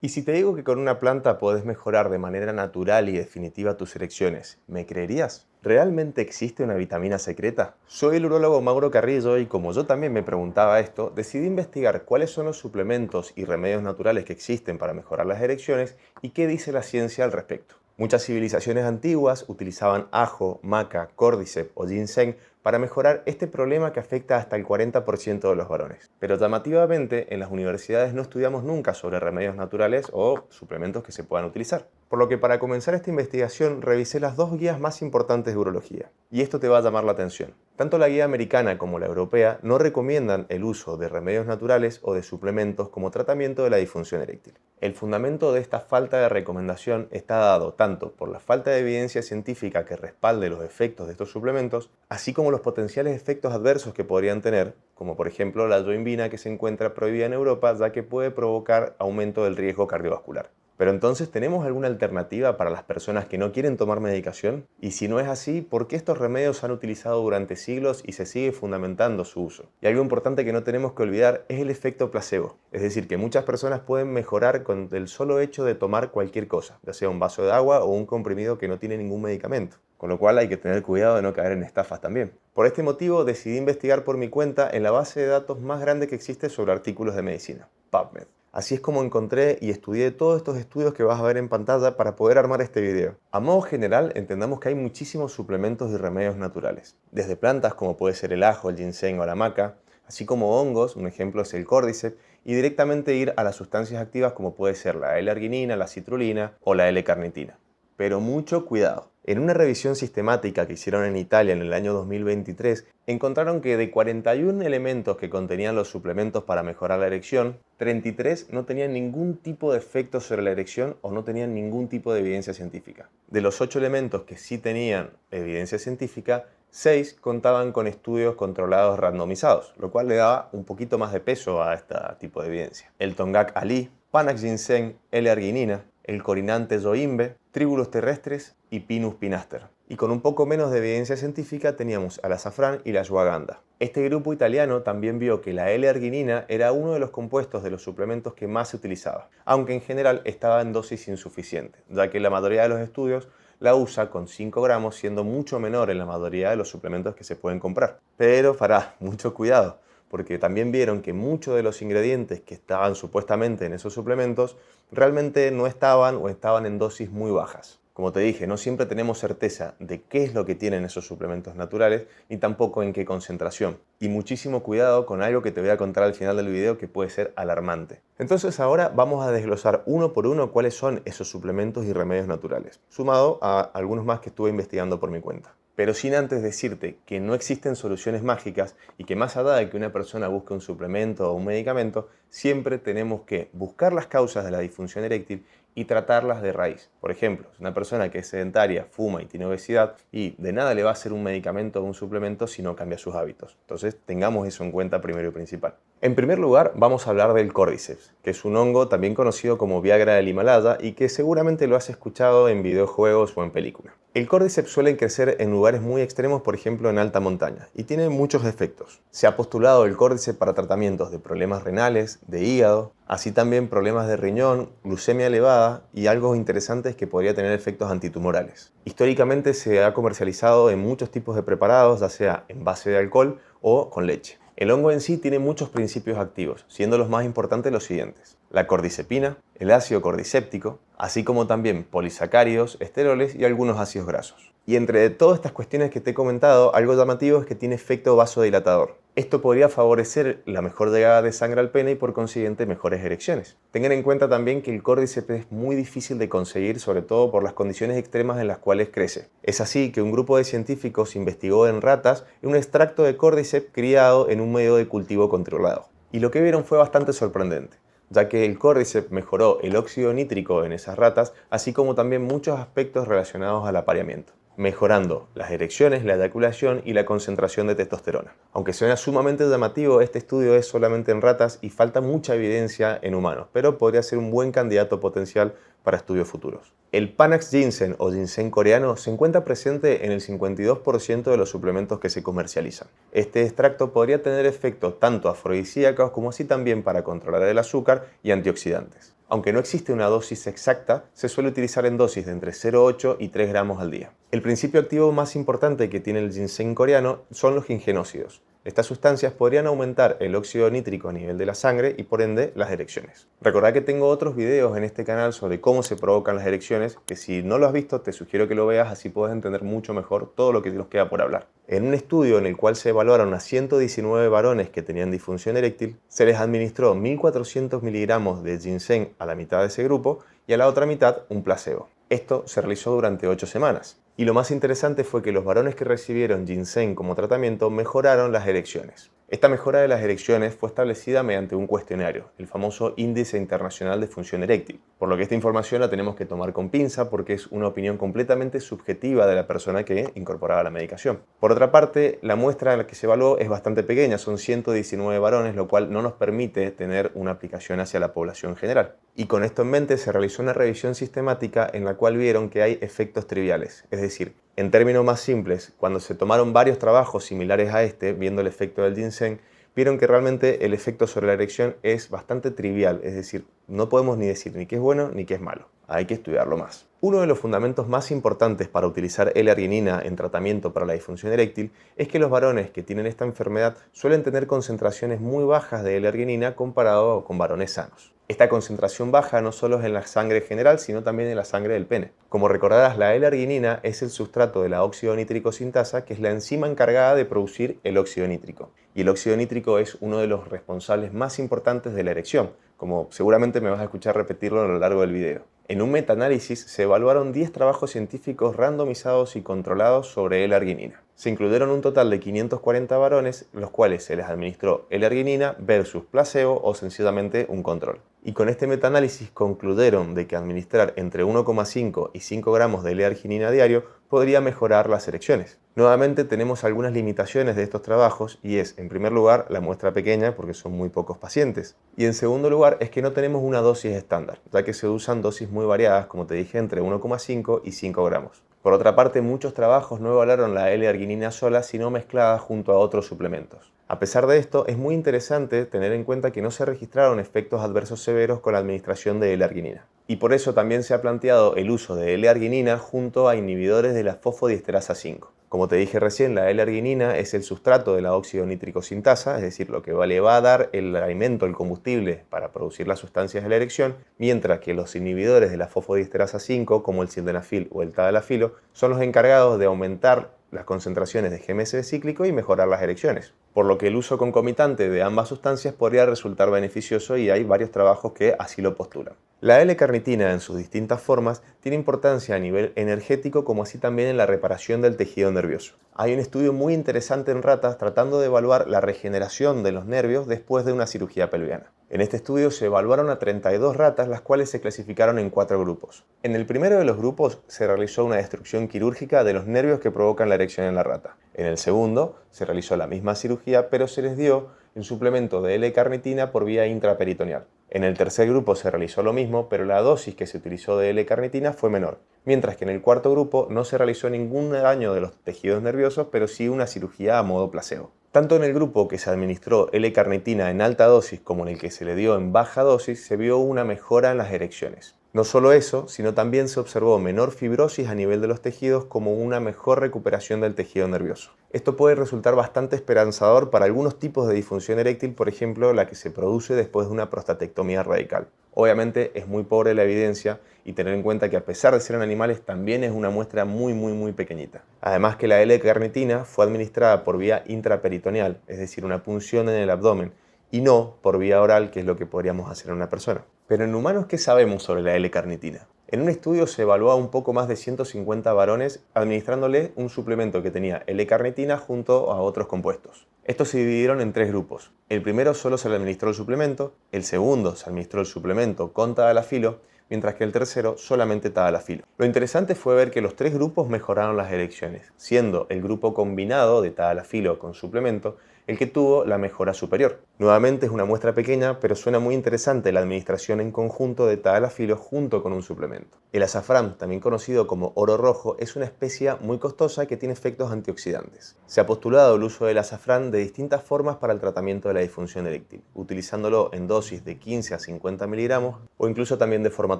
Y si te digo que con una planta podés mejorar de manera natural y definitiva tus erecciones, ¿me creerías? ¿Realmente existe una vitamina secreta? Soy el urólogo Mauro Carrillo y como yo también me preguntaba esto, decidí investigar cuáles son los suplementos y remedios naturales que existen para mejorar las erecciones y qué dice la ciencia al respecto. Muchas civilizaciones antiguas utilizaban ajo, maca, córdiceps o ginseng para mejorar este problema que afecta hasta el 40% de los varones. Pero llamativamente, en las universidades no estudiamos nunca sobre remedios naturales o suplementos que se puedan utilizar. Por lo que para comenzar esta investigación revisé las dos guías más importantes de urología. Y esto te va a llamar la atención. Tanto la guía americana como la europea no recomiendan el uso de remedios naturales o de suplementos como tratamiento de la disfunción eréctil. El fundamento de esta falta de recomendación está dado tanto por la falta de evidencia científica que respalde los efectos de estos suplementos, así como los potenciales efectos adversos que podrían tener, como por ejemplo la yohimbina que se encuentra prohibida en Europa ya que puede provocar aumento del riesgo cardiovascular. Pero entonces, ¿tenemos alguna alternativa para las personas que no quieren tomar medicación? Y si no es así, ¿por qué estos remedios se han utilizado durante siglos y se sigue fundamentando su uso? Y algo importante que no tenemos que olvidar es el efecto placebo. Es decir, que muchas personas pueden mejorar con el solo hecho de tomar cualquier cosa, ya sea un vaso de agua o un comprimido que no tiene ningún medicamento. Con lo cual hay que tener cuidado de no caer en estafas también. Por este motivo decidí investigar por mi cuenta en la base de datos más grande que existe sobre artículos de medicina, PubMed. Así es como encontré y estudié todos estos estudios que vas a ver en pantalla para poder armar este video. A modo general, entendamos que hay muchísimos suplementos y remedios naturales, desde plantas como puede ser el ajo, el ginseng o la maca, así como hongos, un ejemplo es el córdiceps, y directamente ir a las sustancias activas como puede ser la L-arginina, la citrulina o la L-carnitina. Pero mucho cuidado. En una revisión sistemática que hicieron en Italia en el año 2023, encontraron que de 41 elementos que contenían los suplementos para mejorar la erección, 33 no tenían ningún tipo de efecto sobre la erección o no tenían ningún tipo de evidencia científica. De los 8 elementos que sí tenían evidencia científica, 6 contaban con estudios controlados randomizados, lo cual le daba un poquito más de peso a este tipo de evidencia. El Tongac Ali, Panax Ginseng, L-arginina, el corinante zoimbe, tríbulos terrestres y Pinus pinaster. Y con un poco menos de evidencia científica teníamos al azafrán y la ashwagandha. Este grupo italiano también vio que la L-arginina era uno de los compuestos de los suplementos que más se utilizaba, aunque en general estaba en dosis insuficiente, ya que la mayoría de los estudios la usa con 5 gramos, siendo mucho menor en la mayoría de los suplementos que se pueden comprar. Pero mucho cuidado, porque también vieron que muchos de los ingredientes que estaban supuestamente en esos suplementos realmente no estaban o estaban en dosis muy bajas. Como te dije, no siempre tenemos certeza de qué es lo que tienen esos suplementos naturales ni tampoco en qué concentración. Y muchísimo cuidado con algo que te voy a contar al final del video que puede ser alarmante. Entonces ahora vamos a desglosar uno por uno cuáles son esos suplementos y remedios naturales, sumado a algunos más que estuve investigando por mi cuenta. Pero sin antes decirte que no existen soluciones mágicas y que más allá de que una persona busque un suplemento o un medicamento, siempre tenemos que buscar las causas de la disfunción eréctil y tratarlas de raíz. Por ejemplo, si una persona que es sedentaria, fuma y tiene obesidad, y de nada le va a hacer un medicamento o un suplemento si no cambia sus hábitos. Entonces tengamos eso en cuenta primero y principal. En primer lugar, vamos a hablar del Cordyceps, que es un hongo también conocido como Viagra del Himalaya y que seguramente lo has escuchado en videojuegos o en películas. El Cordyceps suele crecer en lugares muy extremos, por ejemplo en alta montaña, y tiene muchos efectos. Se ha postulado el Cordyceps para tratamientos de problemas renales, de hígado, así también problemas de riñón, glucemia elevada y algo interesante es que podría tener efectos antitumorales. Históricamente se ha comercializado en muchos tipos de preparados, ya sea en base de alcohol o con leche. El hongo en sí tiene muchos principios activos, siendo los más importantes los siguientes: la cordycepina, el ácido cordicéptico, así como también polisacáridos, esteroles y algunos ácidos grasos. Y entre todas estas cuestiones que te he comentado, algo llamativo es que tiene efecto vasodilatador. Esto podría favorecer la mejor llegada de sangre al pene y por consiguiente mejores erecciones. Tengan en cuenta también que el córdiceps es muy difícil de conseguir, sobre todo por las condiciones extremas en las cuales crece. Es así que un grupo de científicos investigó en ratas un extracto de córdiceps criado en un medio de cultivo controlado. Y lo que vieron fue bastante sorprendente, ya que el córdiceps mejoró el óxido nítrico en esas ratas, así como también muchos aspectos relacionados al apareamiento, mejorando las erecciones, la eyaculación y la concentración de testosterona. Aunque suena sumamente llamativo, este estudio es solamente en ratas y falta mucha evidencia en humanos, pero podría ser un buen candidato potencial para estudios futuros. El Panax Ginseng o ginseng coreano se encuentra presente en el 52% de los suplementos que se comercializan. Este extracto podría tener efectos tanto afrodisíacos como así también para controlar el azúcar y antioxidantes. Aunque no existe una dosis exacta, se suele utilizar en dosis de entre 0,8 y 3 gramos al día. El principio activo más importante que tiene el ginseng coreano son los gingenósidos. Estas sustancias podrían aumentar el óxido nítrico a nivel de la sangre y por ende las erecciones. Recordad que tengo otros videos en este canal sobre cómo se provocan las erecciones, que si no lo has visto te sugiero que lo veas, así puedes entender mucho mejor todo lo que nos queda por hablar. En un estudio en el cual se evaluaron a 119 varones que tenían disfunción eréctil, se les administró 1400 miligramos de ginseng a la mitad de ese grupo y a la otra mitad un placebo. Esto se realizó durante 8 semanas. Y lo más interesante fue que los varones que recibieron ginseng como tratamiento mejoraron las erecciones. Esta mejora de las erecciones fue establecida mediante un cuestionario, el famoso Índice Internacional de Función Eréctil, por lo que esta información la tenemos que tomar con pinza porque es una opinión completamente subjetiva de la persona que incorporaba la medicación. Por otra parte, la muestra en la que se evaluó es bastante pequeña, son 119 varones, lo cual no nos permite tener una aplicación hacia la población general. Y con esto en mente se realizó una revisión sistemática en la cual vieron que hay efectos triviales, es decir, en términos más simples, cuando se tomaron varios trabajos similares a este, viendo el efecto del ginseng, vieron que realmente el efecto sobre la erección es bastante trivial, es decir, no podemos ni decir ni que es bueno ni que es malo. Hay que estudiarlo más. Uno de los fundamentos más importantes para utilizar L-arginina en tratamiento para la disfunción eréctil es que los varones que tienen esta enfermedad suelen tener concentraciones muy bajas de L-arginina comparado con varones sanos. Esta concentración baja no solo es en la sangre general, sino también en la sangre del pene. Como recordarás, la L-arginina es el sustrato de la óxido nítrico sintasa, que es la enzima encargada de producir el óxido nítrico. Y el óxido nítrico es uno de los responsables más importantes de la erección, como seguramente me vas a escuchar repetirlo a lo largo del video. En un metaanálisis se evaluaron 10 trabajos científicos randomizados y controlados sobre L-arginina. Se incluyeron un total de 540 varones, los cuales se les administró L-arginina versus placebo o sencillamente un control. Y con este metaanálisis concluyeron de que administrar entre 1,5 y 5 gramos de L-arginina diario podría mejorar las erecciones. Nuevamente tenemos algunas limitaciones de estos trabajos y es, en primer lugar, la muestra pequeña porque son muy pocos pacientes. Y en segundo lugar, es que no tenemos una dosis estándar, ya que se usan dosis muy variadas, como te dije, entre 1,5 y 5 gramos. Por otra parte, muchos trabajos no evaluaron la L-arginina sola, sino mezclada junto a otros suplementos. A pesar de esto, es muy interesante tener en cuenta que no se registraron efectos adversos severos con la administración de L-arginina. Y por eso también se ha planteado el uso de L-arginina junto a inhibidores de la fosfodiesterasa 5. Como te dije recién, la L-arginina es el sustrato de la óxido nítrico sintasa, es decir, lo que le va a dar el alimento, el combustible para producir las sustancias de la erección, mientras que los inhibidores de la fosfodiesterasa 5, como el sildenafil o el tadalafilo, son los encargados de aumentar las concentraciones de GMS cíclico y mejorar las erecciones. Por lo que el uso concomitante de ambas sustancias podría resultar beneficioso y hay varios trabajos que así lo postulan. La L-carnitina en sus distintas formas tiene importancia a nivel energético como así también en la reparación del tejido nervioso. Hay un estudio muy interesante en ratas tratando de evaluar la regeneración de los nervios después de una cirugía pelviana. En este estudio se evaluaron a 32 ratas, las cuales se clasificaron en 4 grupos. En el primero de los grupos se realizó una destrucción quirúrgica de los nervios que provocan la erección en la rata. En el segundo se realizó la misma cirugía, pero se les dio un suplemento de L-carnitina por vía intraperitoneal. En el tercer grupo se realizó lo mismo, pero la dosis que se utilizó de L-carnitina fue menor, mientras que en el cuarto grupo no se realizó ningún daño de los tejidos nerviosos, pero sí una cirugía a modo placebo. Tanto en el grupo que se administró L-carnitina en alta dosis como en el que se le dio en baja dosis, se vio una mejora en las erecciones. No solo eso, sino también se observó menor fibrosis a nivel de los tejidos como una mejor recuperación del tejido nervioso. Esto puede resultar bastante esperanzador para algunos tipos de disfunción eréctil, por ejemplo, la que se produce después de una prostatectomía radical. Obviamente es muy pobre la evidencia y tener en cuenta que a pesar de ser en animales también es una muestra muy pequeñita. Además que la L-carnitina fue administrada por vía intraperitoneal, es decir, una punción en el abdomen, y no por vía oral, que es lo que podríamos hacer en una persona. Pero en humanos, ¿qué sabemos sobre la L-carnitina? En un estudio se evaluó a un poco más de 150 varones administrándole un suplemento que tenía L-carnitina junto a otros compuestos. Estos se dividieron en 3 grupos. El primero solo se le administró el suplemento, el segundo se administró el suplemento con tadalafilo, mientras que el tercero solamente tadalafilo. Lo interesante fue ver que los 3 grupos mejoraron las erecciones, siendo el grupo combinado de tadalafilo con suplemento el que tuvo la mejora superior. Nuevamente es una muestra pequeña, pero suena muy interesante la administración en conjunto de tadalafilo junto con un suplemento. El azafrán, también conocido como oro rojo, es una especia muy costosa que tiene efectos antioxidantes. Se ha postulado el uso del azafrán de distintas formas para el tratamiento de la disfunción eréctil, utilizándolo en dosis de 15 a 50 miligramos o incluso también de forma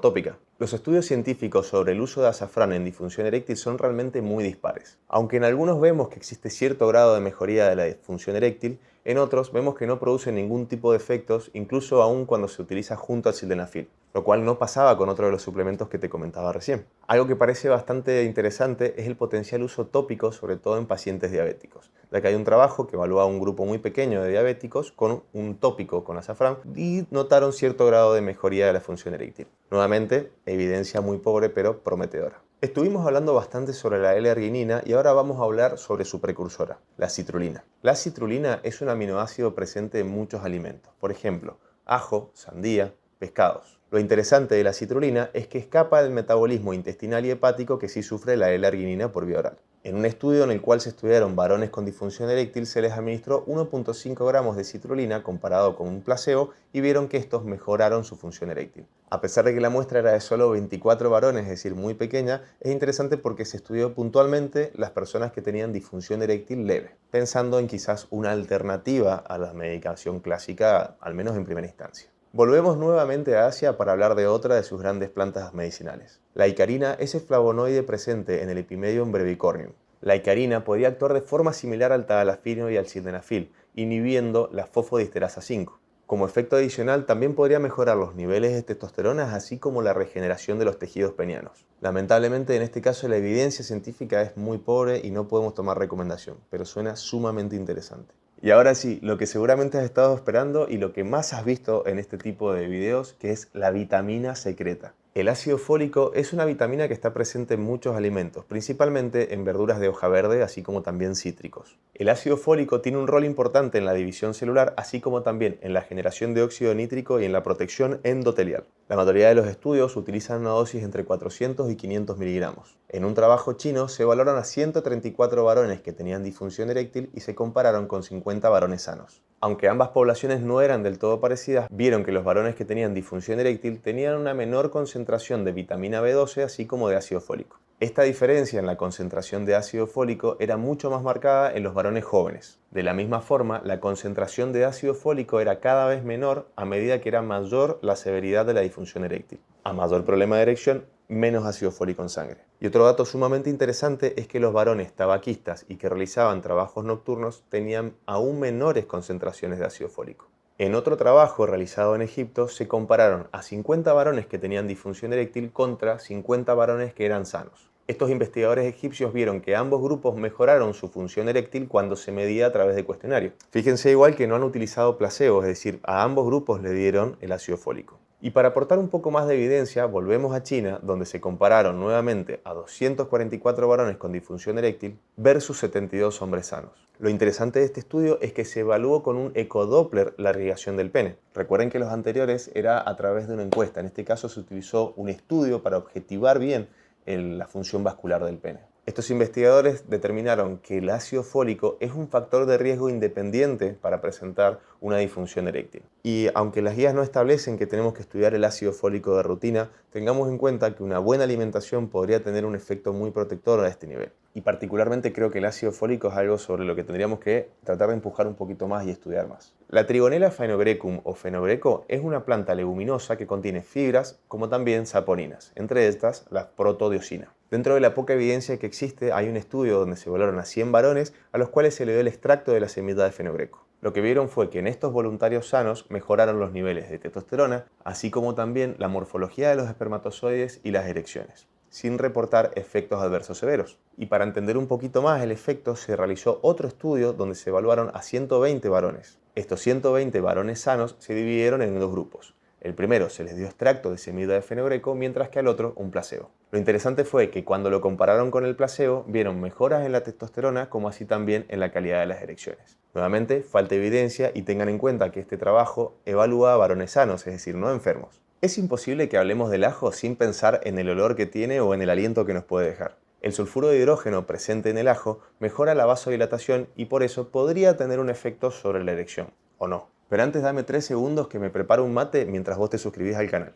tópica. Los estudios científicos sobre el uso de azafrán en disfunción eréctil son realmente muy dispares. Aunque en algunos vemos que existe cierto grado de mejoría de la disfunción eréctil, en otros vemos que no produce ningún tipo de efectos, incluso aún cuando se utiliza junto al sildenafil, lo cual no pasaba con otro de los suplementos que te comentaba recién. Algo que parece bastante interesante es el potencial uso tópico, sobre todo en pacientes diabéticos, ya que hay un trabajo que evalúa a un grupo muy pequeño de diabéticos con un tópico con azafrán y notaron cierto grado de mejoría de la función eréctil. Nuevamente, evidencia muy pobre pero prometedora. Estuvimos hablando bastante sobre la L-arginina y ahora vamos a hablar sobre su precursora, la citrulina. La citrulina es un aminoácido presente en muchos alimentos, por ejemplo, ajo, sandía, pescados. Lo interesante de la citrulina es que escapa del metabolismo intestinal y hepático que sí sufre la L-arginina por vía oral. En un estudio en el cual se estudiaron varones con disfunción eréctil, se les administró 1,5 gramos de citrulina comparado con un placebo y vieron que estos mejoraron su función eréctil. A pesar de que la muestra era de solo 24 varones, es decir, muy pequeña, es interesante porque se estudió puntualmente las personas que tenían disfunción eréctil leve, pensando en quizás una alternativa a la medicación clásica, al menos en primera instancia. Volvemos nuevamente a Asia para hablar de otra de sus grandes plantas medicinales. La icarina es el flavonoide presente en el Epimedium brevicornium. La icarina podría actuar de forma similar al tadalafilo y al sildenafil, inhibiendo la fosfodiesterasa 5. Como efecto adicional, también podría mejorar los niveles de testosterona, así como la regeneración de los tejidos penianos. Lamentablemente, en este caso, la evidencia científica es muy pobre y no podemos tomar recomendación, pero suena sumamente interesante. Y ahora sí, lo que seguramente has estado esperando y lo que más has visto en este tipo de videos, que es la vitamina secreta. El ácido fólico es una vitamina que está presente en muchos alimentos, principalmente en verduras de hoja verde, así como también cítricos. El ácido fólico tiene un rol importante en la división celular, así como también en la generación de óxido nítrico y en la protección endotelial. La mayoría de los estudios utilizan una dosis entre 400 y 500 miligramos. En un trabajo chino se evaluaron a 134 varones que tenían disfunción eréctil y se compararon con 50 varones sanos. Aunque ambas poblaciones no eran del todo parecidas, vieron que los varones que tenían disfunción eréctil tenían una menor concentración de vitamina B12 así como de ácido fólico. Esta diferencia en la concentración de ácido fólico era mucho más marcada en los varones jóvenes. De la misma forma, la concentración de ácido fólico era cada vez menor a medida que era mayor la severidad de la disfunción eréctil. A mayor problema de erección, menos ácido fólico en sangre. Y otro dato sumamente interesante es que los varones tabaquistas y que realizaban trabajos nocturnos tenían aún menores concentraciones de ácido fólico. En otro trabajo realizado en Egipto se compararon a 50 varones que tenían disfunción eréctil contra 50 varones que eran sanos. Estos investigadores egipcios vieron que ambos grupos mejoraron su función eréctil cuando se medía a través de cuestionario. Fíjense igual que no han utilizado placebo, es decir, a ambos grupos le dieron el ácido fólico. Y para aportar un poco más de evidencia, volvemos a China, donde se compararon nuevamente a 244 varones con disfunción eréctil versus 72 hombres sanos. Lo interesante de este estudio es que se evaluó con un ecodoppler la irrigación del pene. Recuerden que los anteriores era a través de una encuesta, en este caso se utilizó un estudio para objetivar bien la función vascular del pene. Estos investigadores determinaron que el ácido fólico es un factor de riesgo independiente para presentar una disfunción eréctil. Y aunque las guías no establecen que tenemos que estudiar el ácido fólico de rutina, tengamos en cuenta que una buena alimentación podría tener un efecto muy protector a este nivel. Y particularmente creo que el ácido fólico es algo sobre lo que tendríamos que tratar de empujar un poquito más y estudiar más. La Trigonella phainobrecum o fenogreco es una planta leguminosa que contiene fibras como también saponinas, entre estas la protodiosina. Dentro de la poca evidencia que existe, hay un estudio donde se evaluaron a 100 varones a los cuales se le dio el extracto de la semilla de fenogreco. Lo que vieron fue que en estos voluntarios sanos mejoraron los niveles de testosterona, así como también la morfología de los espermatozoides y las erecciones, sin reportar efectos adversos severos. Y para entender un poquito más el efecto, se realizó otro estudio donde se evaluaron a 120 varones. Estos 120 varones sanos se dividieron en dos grupos. El primero se les dio extracto de semilla de fenogreco, mientras que al otro un placebo. Lo interesante fue que cuando lo compararon con el placebo, vieron mejoras en la testosterona como así también en la calidad de las erecciones. Nuevamente, falta evidencia y tengan en cuenta que este trabajo evalúa a varones sanos, es decir, no enfermos. Es imposible que hablemos del ajo sin pensar en el olor que tiene o en el aliento que nos puede dejar. El sulfuro de hidrógeno presente en el ajo mejora la vasodilatación y por eso podría tener un efecto sobre la erección, ¿o no? Pero antes dame 3 segundos que me preparo un mate mientras vos te suscribís al canal.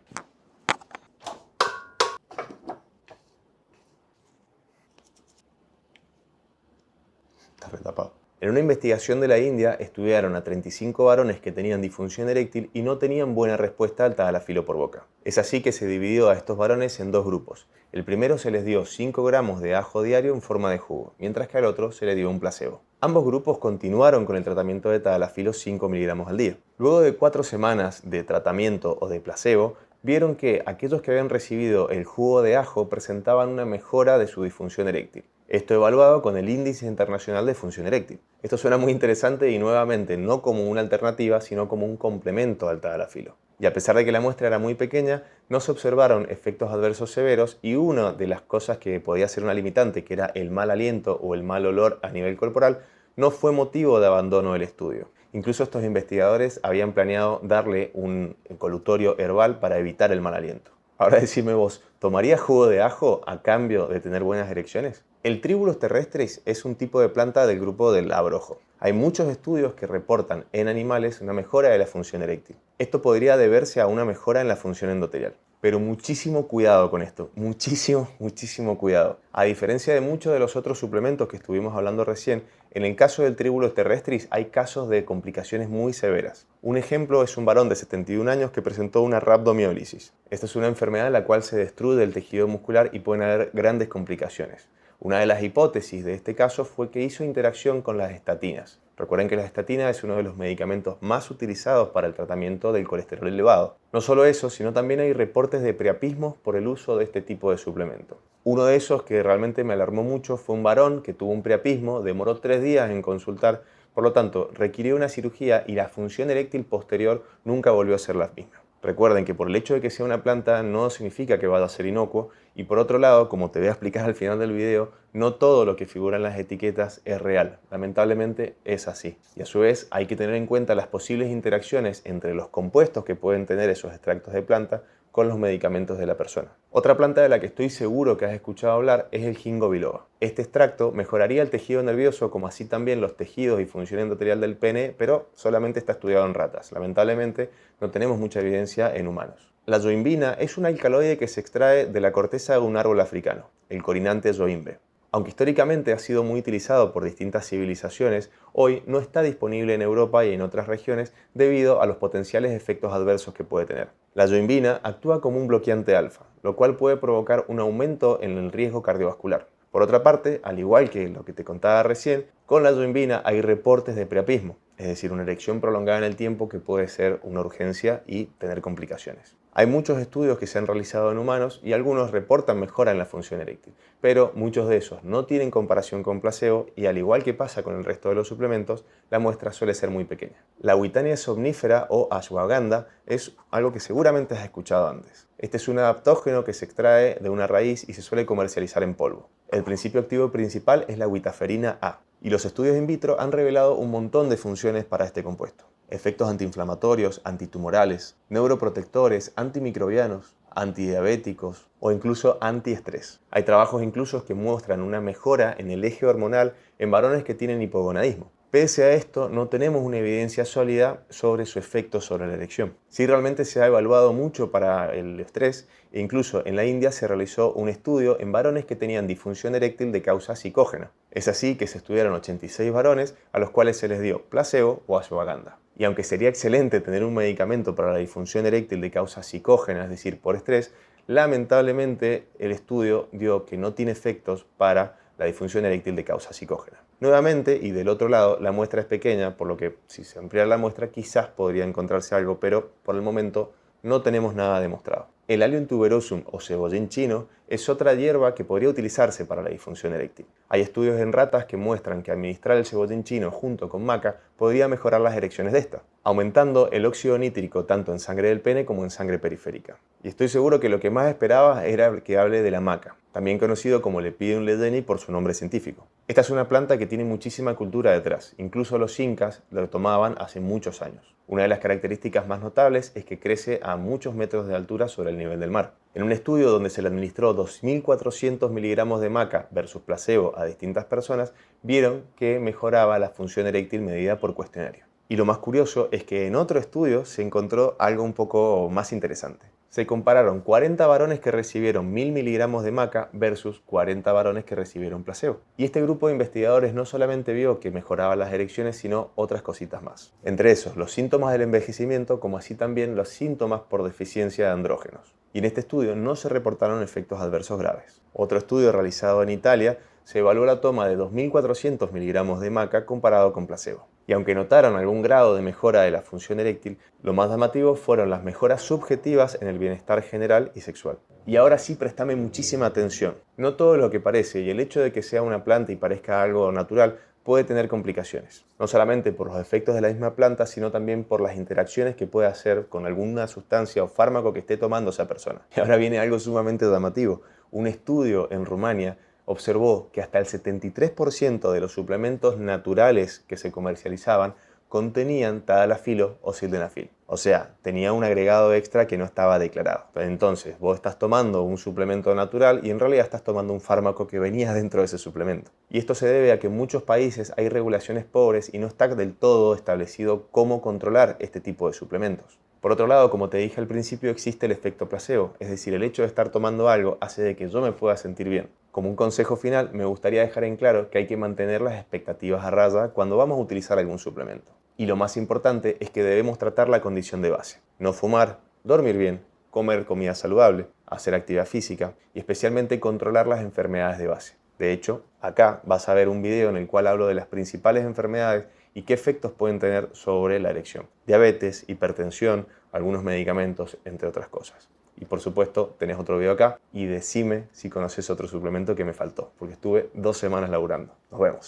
Está retapado. En una investigación de la India estudiaron a 35 varones que tenían disfunción eréctil y no tenían buena respuesta al tadalafilo por boca. Es así que se dividió a estos varones en 2 grupos. El primero se les dio 5 gramos de ajo diario en forma de jugo, mientras que al otro se le dio un placebo. Ambos grupos continuaron con el tratamiento de tadalafilo 5 miligramos al día. Luego de 4 semanas de tratamiento o de placebo, vieron que aquellos que habían recibido el jugo de ajo presentaban una mejora de su disfunción eréctil. Esto evaluado con el Índice Internacional de Función Eréctil. Esto suena muy interesante y nuevamente no como una alternativa, sino como un complemento al tadalafilo. Y a pesar de que la muestra era muy pequeña, no se observaron efectos adversos severos y una de las cosas que podía ser una limitante, que era el mal aliento o el mal olor a nivel corporal, no fue motivo de abandono del estudio. Incluso estos investigadores habían planeado darle un colutorio herbal para evitar el mal aliento. Ahora decime vos, ¿tomarías jugo de ajo a cambio de tener buenas erecciones? El Tribulus terrestris es un tipo de planta del grupo del abrojo. Hay muchos estudios que reportan en animales una mejora de la función eréctil. Esto podría deberse a una mejora en la función endotelial. Pero muchísimo cuidado con esto, muchísimo cuidado. A diferencia de muchos de los otros suplementos que estuvimos hablando recién, en el caso del Tribulus terrestris hay casos de complicaciones muy severas. Un ejemplo es un varón de 71 años que presentó una rhabdomiólisis. Esta es una enfermedad en la cual se destruye el tejido muscular y pueden haber grandes complicaciones. Una de las hipótesis de este caso fue que hizo interacción con las estatinas. Recuerden que la estatina es uno de los medicamentos más utilizados para el tratamiento del colesterol elevado. No solo eso, sino también hay reportes de priapismos por el uso de este tipo de suplemento. Uno de esos que realmente me alarmó mucho fue un varón que tuvo un priapismo, demoró 3 días en consultar, por lo tanto requirió una cirugía y la función eréctil posterior nunca volvió a ser la misma. Recuerden que por el hecho de que sea una planta no significa que vaya a ser inocuo y por otro lado, como te voy a explicar al final del video, no todo lo que figura en las etiquetas es real. Lamentablemente es así. Y a su vez hay que tener en cuenta las posibles interacciones entre los compuestos que pueden tener esos extractos de planta con los medicamentos de la persona. Otra planta de la que estoy seguro que has escuchado hablar es el ginkgo biloba. Este extracto mejoraría el tejido nervioso como así también los tejidos y función endotelial del pene, pero solamente está estudiado en ratas. Lamentablemente no tenemos mucha evidencia en humanos. La yoimbina es un alcaloide que se extrae de la corteza de un árbol africano, el corinante yoimbe. Aunque históricamente ha sido muy utilizado por distintas civilizaciones, hoy no está disponible en Europa y en otras regiones debido a los potenciales efectos adversos que puede tener. La yoimbina actúa como un bloqueante alfa, lo cual puede provocar un aumento en el riesgo cardiovascular. Por otra parte, al igual que lo que te contaba recién, con la yoimbina hay reportes de priapismo, es decir, una erección prolongada en el tiempo que puede ser una urgencia y tener complicaciones. Hay muchos estudios que se han realizado en humanos y algunos reportan mejora en la función eréctil, pero muchos de esos no tienen comparación con placebo y al igual que pasa con el resto de los suplementos, la muestra suele ser muy pequeña. La Witania somnífera o ashwagandha es algo que seguramente has escuchado antes. Este es un adaptógeno que se extrae de una raíz y se suele comercializar en polvo. El principio activo principal es la witaferina A y los estudios in vitro han revelado un montón de funciones para este compuesto. Efectos antiinflamatorios, antitumorales, neuroprotectores, antimicrobianos, antidiabéticos o incluso antiestrés. Hay trabajos incluso que muestran una mejora en el eje hormonal en varones que tienen hipogonadismo. Pese a esto, no tenemos una evidencia sólida sobre su efecto sobre la erección. Sí, realmente se ha evaluado mucho para el estrés e incluso en la India se realizó un estudio en varones que tenían disfunción eréctil de causa psicógena. Es así que se estudiaron 86 varones a los cuales se les dio placebo o ashwagandha. Y aunque sería excelente tener un medicamento para la disfunción eréctil de causa psicógena, es decir, por estrés, lamentablemente el estudio dio que no tiene efectos para la disfunción eréctil de causa psicógena. Nuevamente, y del otro lado, la muestra es pequeña, por lo que si se ampliara la muestra quizás podría encontrarse algo, pero por el momento no tenemos nada demostrado. El Allium tuberosum o cebollín chino es otra hierba que podría utilizarse para la disfunción eréctil. Hay estudios en ratas que muestran que administrar el cebollín chino junto con maca podría mejorar las erecciones de esta, aumentando el óxido nítrico tanto en sangre del pene como en sangre periférica. Y estoy seguro que lo que más esperabas era que hable de la maca, también conocido como Lepidium ledeni por su nombre científico. Esta es una planta que tiene muchísima cultura detrás, incluso los incas lo tomaban hace muchos años. Una de las características más notables es que crece a muchos metros de altura sobre el nivel del mar. En un estudio donde se le administró 2.400 miligramos de maca versus placebo a distintas personas, vieron que mejoraba la función eréctil medida por cuestionario. Y lo más curioso es que en otro estudio se encontró algo un poco más interesante. Se compararon 40 varones que recibieron 1.000 miligramos de maca versus 40 varones que recibieron placebo. Y este grupo de investigadores no solamente vio que mejoraba las erecciones, sino otras cositas más. Entre esos, los síntomas del envejecimiento, como así también los síntomas por deficiencia de andrógenos. Y en este estudio no se reportaron efectos adversos graves. Otro estudio realizado en Italia se evaluó la toma de 2.400 miligramos de maca comparado con placebo. Y aunque notaron algún grado de mejora de la función eréctil, lo más llamativo fueron las mejoras subjetivas en el bienestar general y sexual. Y ahora sí, préstame muchísima atención. No todo lo que parece, y el hecho de que sea una planta y parezca algo natural puede tener complicaciones. No solamente por los efectos de la misma planta, sino también por las interacciones que puede hacer con alguna sustancia o fármaco que esté tomando esa persona. Y ahora viene algo sumamente llamativo. Un estudio en Rumania observó que hasta el 73% de los suplementos naturales que se comercializaban contenían tadalafilo o sildenafil. O sea, tenía un agregado extra que no estaba declarado. Entonces, vos estás tomando un suplemento natural y en realidad estás tomando un fármaco que venía dentro de ese suplemento. Y esto se debe a que en muchos países hay regulaciones pobres y no está del todo establecido cómo controlar este tipo de suplementos. Por otro lado, como te dije al principio, existe el efecto placebo, es decir, el hecho de estar tomando algo hace de que yo me pueda sentir bien. Como un consejo final, me gustaría dejar en claro que hay que mantener las expectativas a raya cuando vamos a utilizar algún suplemento. Y lo más importante es que debemos tratar la condición de base. No fumar, dormir bien, comer comida saludable, hacer actividad física y especialmente controlar las enfermedades de base. De hecho, acá vas a ver un video en el cual hablo de las principales enfermedades y qué efectos pueden tener sobre la erección. Diabetes, hipertensión, algunos medicamentos, entre otras cosas. Y por supuesto, tenés otro video acá y decime si conoces otro suplemento que me faltó, porque estuve 2 semanas laburando. Nos vemos.